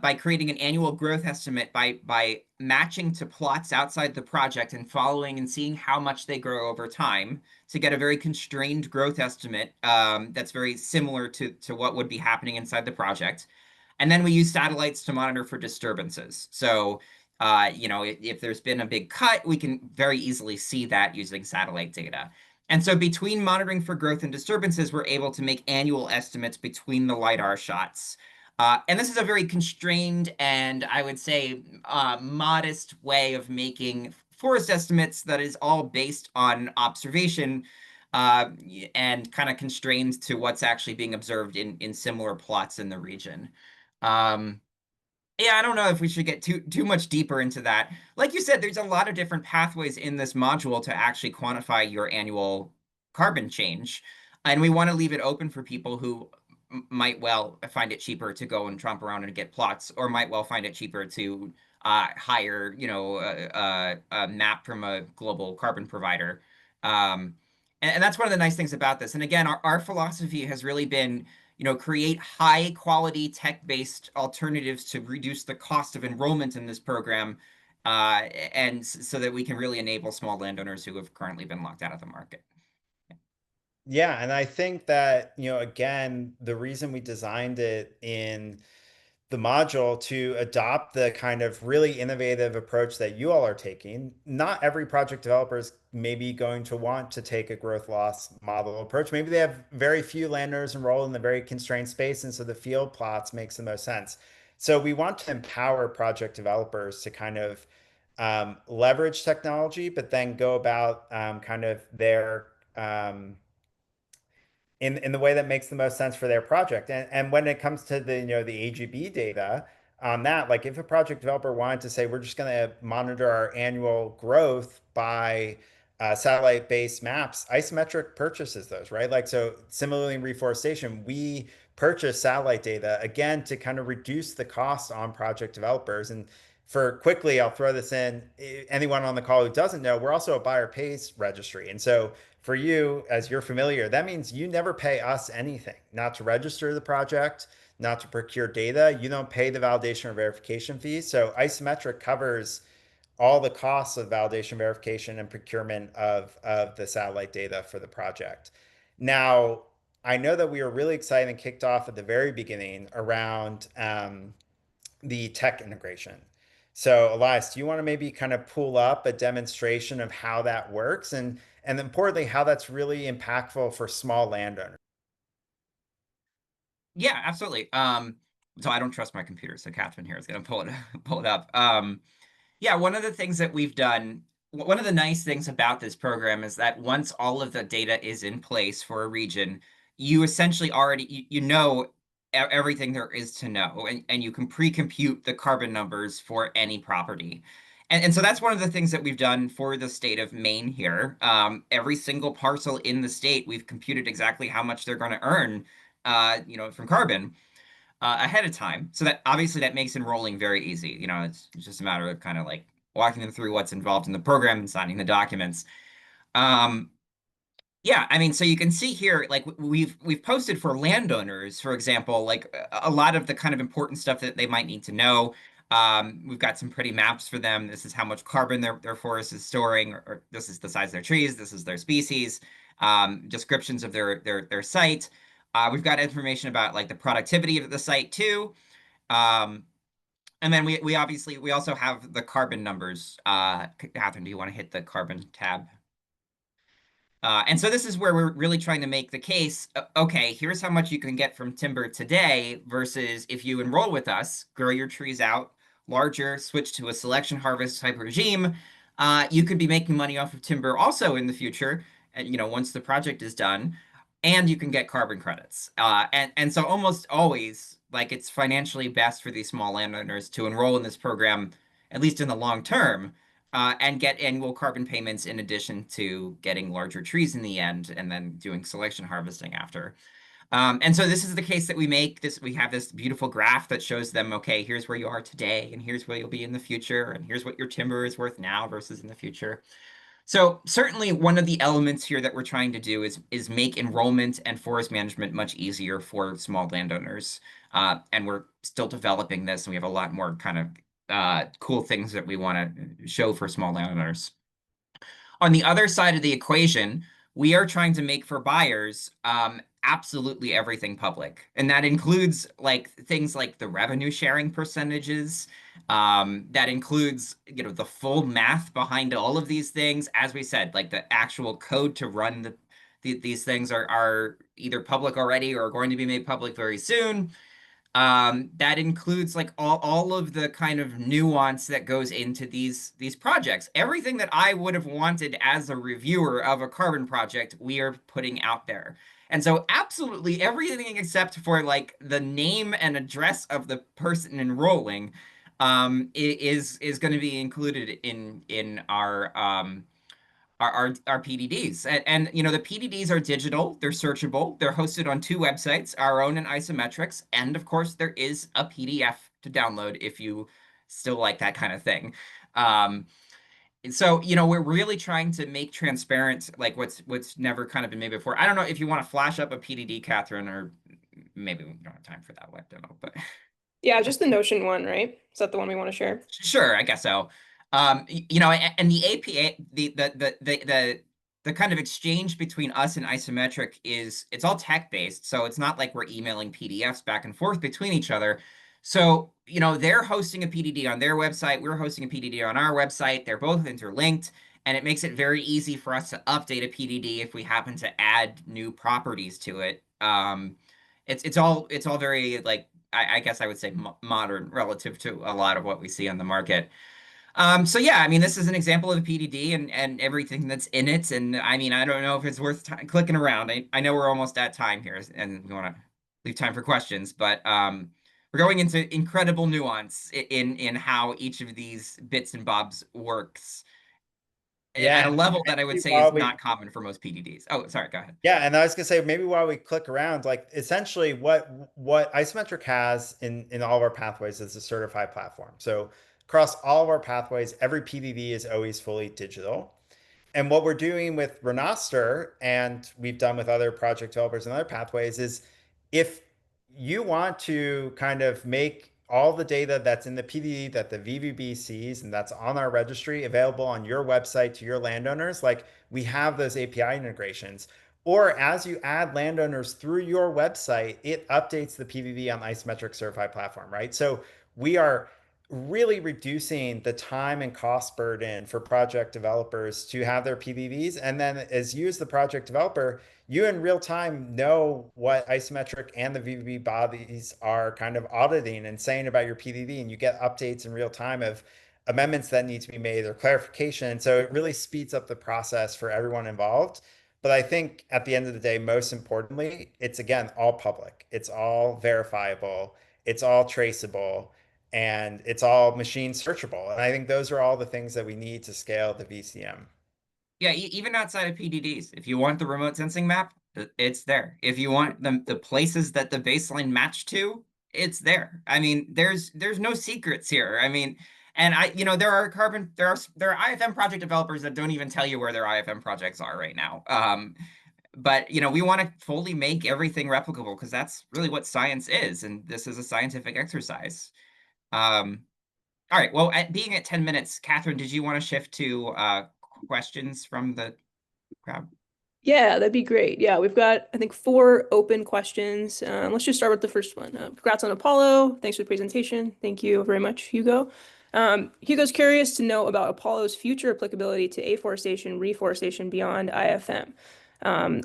by creating an annual growth estimate by matching to plots outside the project and following and seeing how much they grow over time to get a very constrained growth estimate that's very similar to what would be happening inside the project. And then we use satellites to monitor for disturbances. So, if there's been a big cut, we can very easily see that using satellite data. And so between monitoring for growth and disturbances, we're able to make annual estimates between the LiDAR shots. And this is a very constrained and I would say modest way of making forest estimates that is all based on observation uh, and kind of constrained to what's actually being observed in similar plots in the region. Um, yeah, I don't know if we should get too much deeper into that. Like you said, there's a lot of different pathways in this module to actually quantify your annual carbon change. And we want to leave it open for people who might well find it cheaper to go and tromp around and get plots, or might well find it cheaper to hire, a map from a global carbon provider. And that's one of the nice things about this. And again, our philosophy has really been create high quality tech-based alternatives to reduce the cost of enrollment in this program, and so that we can really enable small landowners who have currently been locked out of the market. Yeah, and I think that, again, the reason we designed it in the module to adopt the kind of really innovative approach that you all are taking. Not every project developer is maybe going to want to take a growth loss model approach. Maybe they have very few landowners enrolled in the very constrained space, and so the field plots makes the most sense. So we want to empower project developers to kind of leverage technology, but then go about kind of their in the way that makes the most sense for their project. And when it comes to the AGB data on that, like if a project developer wanted to say we're just going to monitor our annual growth by satellite-based maps, Isometric purchases those, right? Like so similarly in reforestation, we purchase satellite data again to kind of reduce the cost on project developers. And for quickly, I'll throw this in. Anyone on the call who doesn't know, we're also a buyer pays registry. And so for you, as you're familiar, that means you never pay us anything, not to register the project, not to procure data, you don't pay the validation or verification fee. So Isometric covers all the costs of validation, verification, and procurement of the satellite data for the project. Now, I know that we were really excited and kicked off at the very beginning around the tech integration. So, Elias, do you want to maybe kind of pull up a demonstration of how that works and importantly, how that's really impactful for small landowners? Yeah, absolutely. So I don't trust my computer, so Catherine here is going to pull it pull it up. Yeah, one of the things that we've done, one of the nice things about this program is that once all of the data is in place for a region, you essentially already you know everything there is to know, and you can pre-compute the carbon numbers for any property. And so that's one of the things that we've done for the state of Maine here. Every single parcel in the state, we've computed exactly how much they're going to earn, from carbon ahead of time. So that obviously that makes enrolling very easy. It's just a matter of kind of like walking them through what's involved in the program and signing the documents. Um, yeah, I mean, so you can see here, like we've posted for landowners, for example, like a lot of the kind of important stuff that they might need to know. We've got some pretty maps for them. This is how much carbon their forest is storing, or this is the size of their trees, this is their species, descriptions of their site. We've got information about like the productivity of the site too. Um, and then we obviously we also have the carbon numbers. Catherine, do you want to hit the carbon tab? And so this is where we're really trying to make the case. Okay, here's how much you can get from timber today versus if you enroll with us, grow your trees out larger, switch to a selection harvest type regime, you could be making money off of timber also in the future, and once the project is done, and you can get carbon credits. And so almost always, like it's financially best for these small landowners to enroll in this program, at least in the long term, and get annual carbon payments in addition to getting larger trees in the end and then doing selection harvesting after. And so this is the case that we make this. We have this beautiful graph that shows them, okay, here's where you are today, and here's where you'll be in the future, and here's what your timber is worth now versus in the future. So certainly one of the elements here that we're trying to do is make enrollment and forest management much easier for small landowners. And we're still developing this, and we have a lot more kind of cool things that we want to show for small landowners. On the other side of the equation, we are trying to make for buyers absolutely everything public. And that includes like things like the revenue sharing percentages. That includes, the full math behind all of these things. As we said, like the actual code to run these things are either public already or going to be made public very soon. That includes like all of the kind of nuance that goes into these projects. Everything that I would have wanted as a reviewer of a carbon project, we are putting out there. And so absolutely everything except for like the name and address of the person enrolling is going to be included in our PDDs. And the PDDs are digital, they're searchable, they're hosted on two websites, our own and Isometrics, and of course there is a PDF to download if you still like that kind of thing. And so, we're really trying to make transparent like what's never kind of been made before. I don't know if you want to flash up a PDD, Catherine, or maybe we don't have time for that web demo, but Yeah, just the Notion one, right? Is that the one we want to share? sure, I guess so. And the APA, the kind of exchange between us and Isometric it's all tech based, so it's not like we're emailing PDFs back and forth between each other. So, they're hosting a PDD on their website, we're hosting a PDD on our website. They're both interlinked, and it makes it very easy for us to update a PDD if we happen to add new properties to it. It's all very like I guess I would say modern relative to a lot of what we see on the market. So yeah, I mean, this is an example of a PDD and everything that's in it. And I mean, I don't know if it's worth clicking around. I know we're almost at time here, and we want to leave time for questions, but we're going into incredible nuance in how each of these bits and bobs works at Yeah, a and level that I would maybe say while is we not common for most PDDs. Oh, sorry, go ahead. Yeah, and I was gonna say maybe while we click around, like essentially what Isometric has in all of our pathways is a certified platform. So across all of our pathways, every PDD is always fully digital. And what we're doing with Renoster and we've done with other project developers and other pathways is if you want to kind of make all the data that's in the PDD that the VVB sees and that's on our registry available on your website to your landowners. Like we have those API integrations. Or as you add landowners through your website, it updates the PVV on Isometric certified platform, right? So we are really reducing the time and cost burden for project developers to have their PVVs. And then as you as the project developer, you in real time know what isometric and the VVB bodies are kind of auditing and saying about your PVV, and you get updates in real time of amendments that need to be made or clarification. So it really speeds up the process for everyone involved. But I think at the end of the day, most importantly, it's again all public, it's all verifiable, it's all traceable, and it's all machine searchable. And I think those are all the things that we need to scale the VCM. Yeah, even outside of PDDs, if you want the remote sensing map, it's there. If you want the places that the baseline match to, it's there. I mean, there's no secrets here. I mean, and there are there are IFM project developers that don't even tell you where their IFM projects are right now. But we want to fully make everything replicable because that's really what science is, and this is a scientific exercise. Um, all right. Well, being at 10 minutes, Catherine, did you want to shift to questions from the crowd? Yeah, that'd be great. Yeah, we've got, I think, 4 open questions. Let's just start with the first one. Congrats on Apollo. Thanks for the presentation. Thank you very much, Hugo. Hugo's curious to know about Apollo's future applicability to afforestation, reforestation beyond IFM,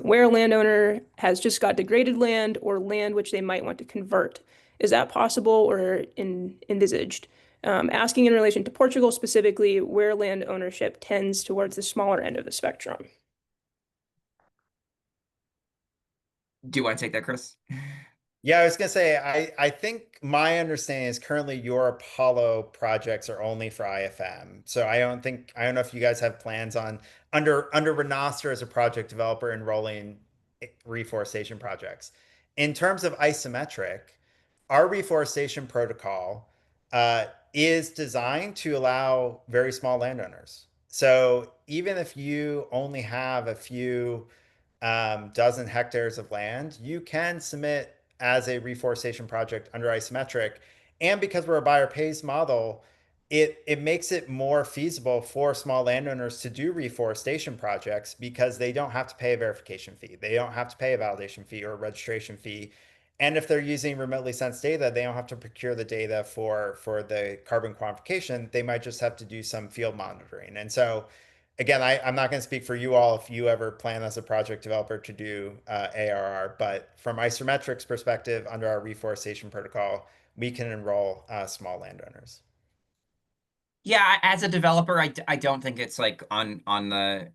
where a landowner has just got degraded land or land which they might want to convert. Is that possible or envisaged? Asking in relation to Portugal specifically, where land ownership tends towards the smaller end of the spectrum. Do you want to take that, Chris? Yeah, I was gonna say, I think my understanding is currently your Apollo projects are only for IFM. So I don't know if you guys have plans on under Renoster as a project developer enrolling reforestation projects. In terms of isometric, our reforestation protocol is designed to allow very small landowners. So even if you only have a few dozen hectares of land, you can submit as a reforestation project under isometric. And because we're a buyer pays model, it makes it more feasible for small landowners to do reforestation projects because they don't have to pay a verification fee. They don't have to pay a validation fee or a registration fee. And if they're using remotely sensed data, they don't have to procure the data for the carbon quantification. They might just have to do some field monitoring. And so again, I'm not going to speak for you all if you ever plan as a project developer to do ARR, but from Isometric's perspective, under our reforestation protocol, we can enroll small landowners. Yeah, as a developer, I don't think it's like on the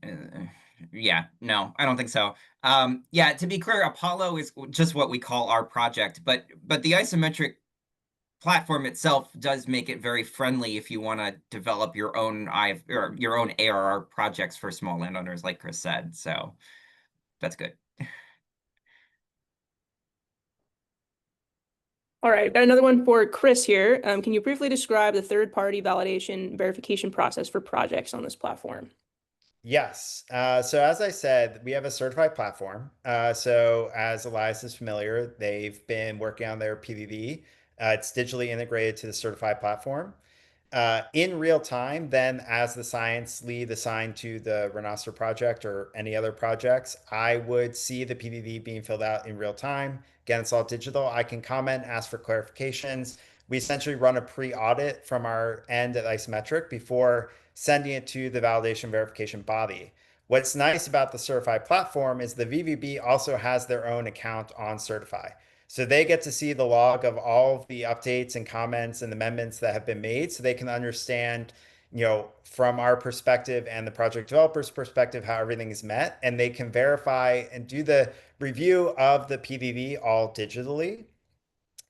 yeah, no, I don't think so. Yeah, to be clear, Apollo is just what we call our project, but the isometric platform itself does make it very friendly if you want to develop your own or your own ARR projects for small landowners, like Chris said. So that's good. All right, got another one for Chris here. Can you briefly describe the third-party validation verification process for projects on this platform? Yes. So as I said, we have a certified platform. So as Elias is familiar, they've been working on their PVV. It's digitally integrated to the certified platform. In real time, then as the science lead assigned to the Renoster project or any other projects, I would see the PVV being filled out in real time. Again, it's all digital. I can comment, ask for clarifications. We essentially run a pre-audit from our end at Isometric before sending it to the validation verification body. What's nice about the Certify platform is the VVB also has their own account on Certify. So they get to see the log of all of the updates and comments and amendments that have been made so they can understand, from our perspective and the project developer's perspective, how everything is met. And they can verify and do the review of the PVV all digitally.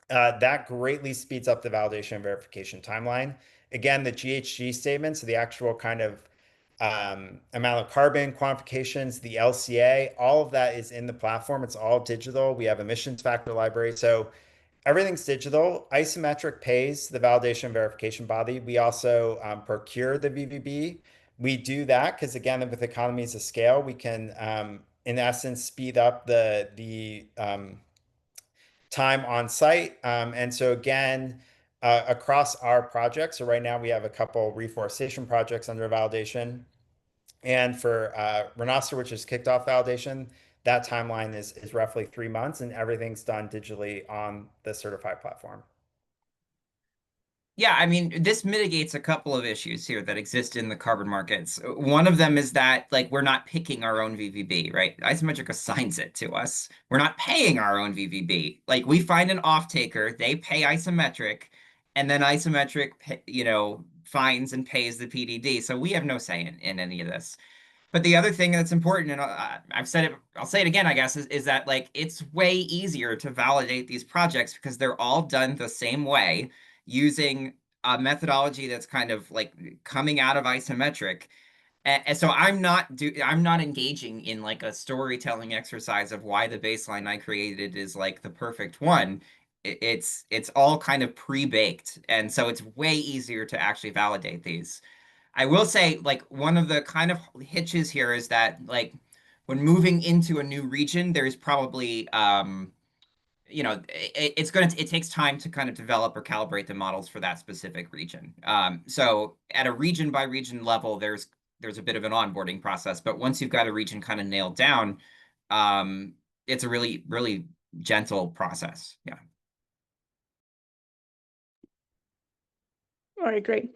That greatly speeds up the validation and verification timeline. Again, the GHG statements, so the actual kind of amount of carbon quantifications, the LCA, all of that is in the platform. It's all digital. We have emissions factor library. So everything's digital. Isometric pays the validation and verification body. We also procure the VVB. We do that because, again, with economies of scale, we can, in essence, speed up the time on site. And so again, across our projects, so right now we have a couple reforestation projects under validation. And for Renoster, which has kicked off validation, that timeline is roughly 3 months, and everything's done digitally on the certified platform. Yeah, I mean, this mitigates a couple of issues here that exist in the carbon markets. One of them is that, like, we're not picking our own VVB, right? Isometric assigns it to us. We're not paying our own VVB. Like, we find an off-taker, they pay Isometric, and then Isometric, finds and pays the PDD. So we have no say in any of this. But the other thing that's important, and I've said it, I'll say it again, I guess, is that like it's way easier to validate these projects because they're all done the same way using a methodology that's kind of like coming out of isometric. And so I'm not engaging in like a storytelling exercise of why the baseline I created is like the perfect one. It's all kind of pre-baked, and so it's way easier to actually validate these. I will say, like, one of the kind of hitches here is that, like, when moving into a new region, there's probably, it takes time to kind of develop or calibrate the models for that specific region. So at a region by region level, there's a bit of an onboarding process, but once you've got a region kind of nailed down, um, it's a really, really gentle process. Yeah. All right, great.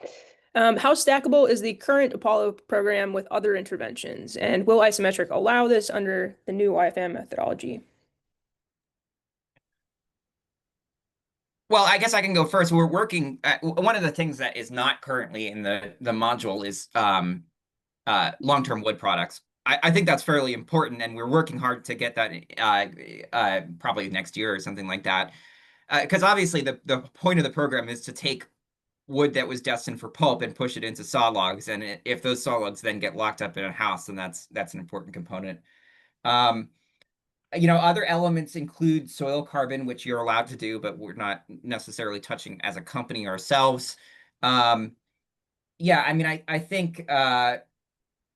How stackable is the current Apollo program with other interventions? And will Isometric allow this under the new IFM methodology? Well, I guess I can go first. We're working. One of the things that is not currently in the module is long-term wood products. I think that's fairly important, and we're working hard to get that probably next year or something like that. Because obviously the point of the program is to take wood that was destined for pulp and push it into saw logs, and if those saw logs then get locked up in a house, then that's an important component. Um, other elements include soil carbon, which you're allowed to do, but we're not necessarily touching as a company ourselves. Um, yeah, I mean, I think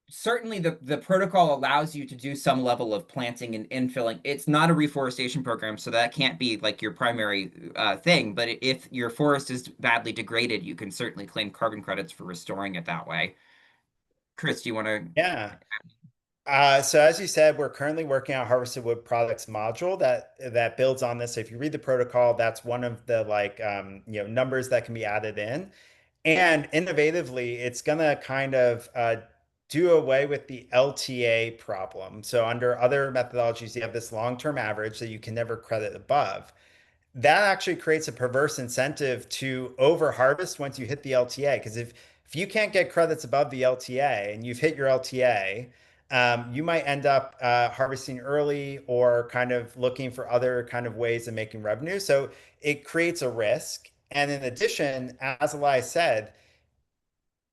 certainly the protocol allows you to do some level of planting and infilling. It's not a reforestation program, so that can't be like your primary thing. But if your forest is badly degraded, you can certainly claim carbon credits for restoring it that way. Chris, do you want to? Yeah. So as you said, we're currently working on harvested wood products module that builds on this. So if you read the protocol, that's one of the numbers that can be added in. And innovatively, it's gonna kind of do away with the LTA problem. So under other methodologies, you have this long-term average that you can never credit above. That actually creates a perverse incentive to over harvest once you hit the LTA. Because if you can't get credits above the LTA and you've hit your LTA, you might end up harvesting early or kind of looking for other kind of ways of making revenue. So it creates a risk. And in addition, as Elias said,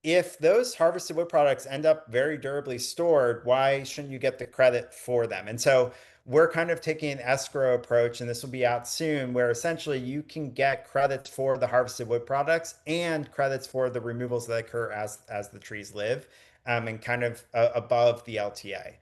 if those harvested wood products end up very durably stored, why shouldn't you get the credit for them? And so we're kind of taking an escrow approach, and this will be out soon, where essentially you can get credits for the harvested wood products and credits for the removals that occur as the trees live, and kind of above the LTA.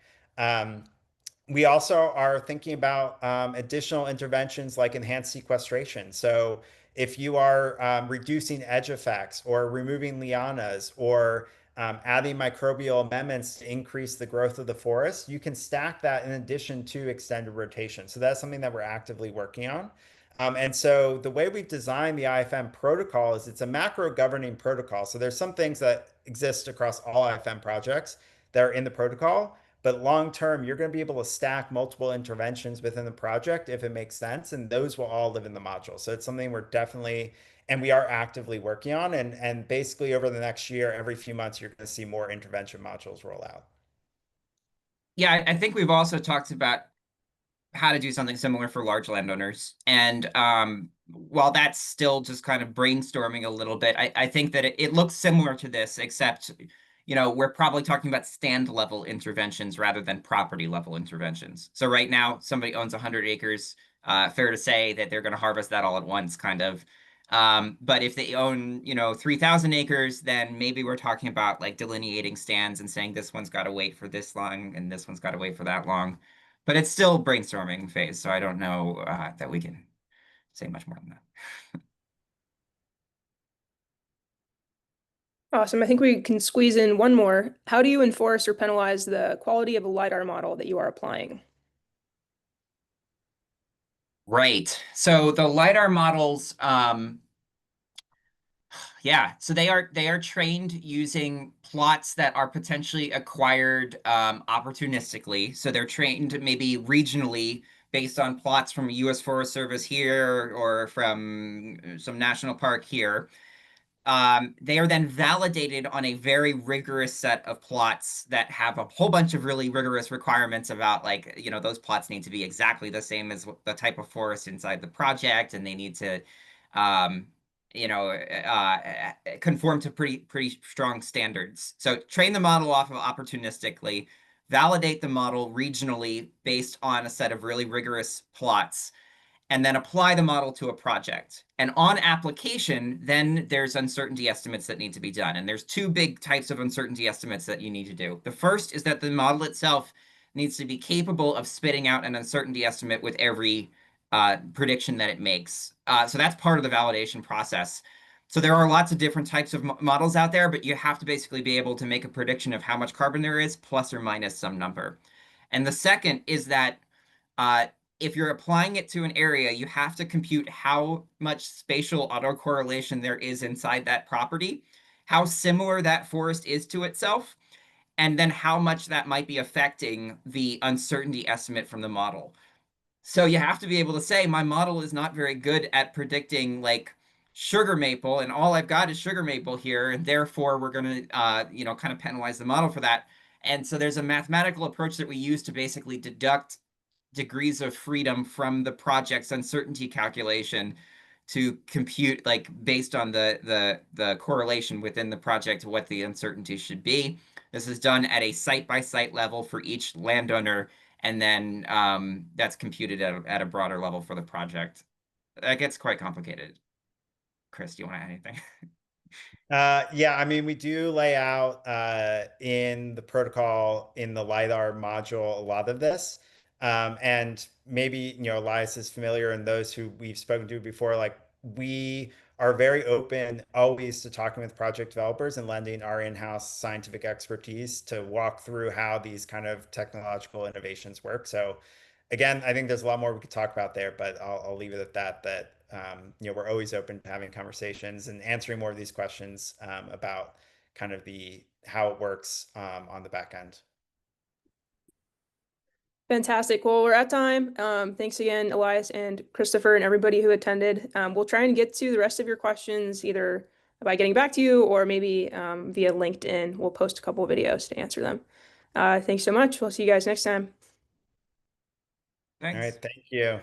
We also are thinking about additional interventions like enhanced sequestration. So if you are reducing edge effects or removing lianas or adding microbial amendments to increase the growth of the forest, you can stack that in addition to extended rotation. So that's something that we're actively working on. And so the way we've designed the IFM protocol is it's a macro governing protocol. So there's some things that exist across all IFM projects that are in the protocol. But long term, you're going to be able to stack multiple interventions within the project if it makes sense, and those will all live in the module. So it's something we're definitely and we are actively working on. And basically over the next year, every few months, you're going to see more intervention modules roll out. Yeah, I think we've also talked about how to do something similar for large landowners. And while that's still just kind of brainstorming a little bit, I think that it looks similar to this, except, we're probably talking about stand level interventions rather than property level interventions. So right now, somebody owns 100 acres. Fair to say that they're going to harvest that all at once, kind of. But if they own, 3,000 acres, then maybe we're talking about like delineating stands and saying this one's got to wait for this long and this one's got to wait for that long. But it's still brainstorming phase, so I don't know that we can say much more than that. Awesome. I think we can squeeze in one more. How do you enforce or penalize the quality of a LiDAR model that you are applying? Right. So the LiDAR models, yeah, so they are trained using plots that are potentially acquired opportunistically. So they're trained maybe regionally based on plots from U.S. Forest Service here or from some national park here. They are then validated on a very rigorous set of plots that have a whole bunch of really rigorous requirements about, like, those plots need to be exactly the same as the type of forest inside the project, and they need to, um, conform to pretty strong standards. So train the model off of opportunistically, validate the model regionally based on a set of really rigorous plots, and then apply the model to a project. And on application, then there's uncertainty estimates that need to be done. And there's two big types of uncertainty estimates that you need to do. The first is that the model itself needs to be capable of spitting out an uncertainty estimate with every prediction that it makes. So that's part of the validation process. So there are lots of different types of models out there, but you have to basically be able to make a prediction of how much carbon there is, plus or minus some number. And the second is that uh, if you're applying it to an area, you have to compute how much spatial autocorrelation there is inside that property, how similar that forest is to itself, and then how much that might be affecting the uncertainty estimate from the model. So you have to be able to say, my model is not very good at predicting like sugar maple, and all I've got is sugar maple here, and therefore we're going to, kind of penalize the model for that. And so there's a mathematical approach that we use to basically deduct degrees of freedom from the project's uncertainty calculation to compute, like, based on the correlation within the project what the uncertainty should be. This is done at a site-by-site level for each landowner, and then that's computed at a broader level for the project. That gets quite complicated. Chris, do you want to add anything? Yeah, I mean, we do lay out in the protocol in the LiDAR module a lot of this. And maybe, Elias is familiar, and those who we've spoken to before, like, we are very open always to talking with project developers and lending our in-house scientific expertise to walk through how these kind of technological innovations work. So again, I think there's a lot more we could talk about there, but I'll leave it at that. We're always open to having conversations and answering more of these questions about kind of the how it works on the back end. Fantastic. Well, we're at time. Thanks again, Elias and Christopher and everybody who attended. We'll try and get to the rest of your questions either by getting back to you or maybe via LinkedIn. We'll post a couple of videos to answer them. Thanks so much. We'll see you guys next time. All Thanks. right, thank you.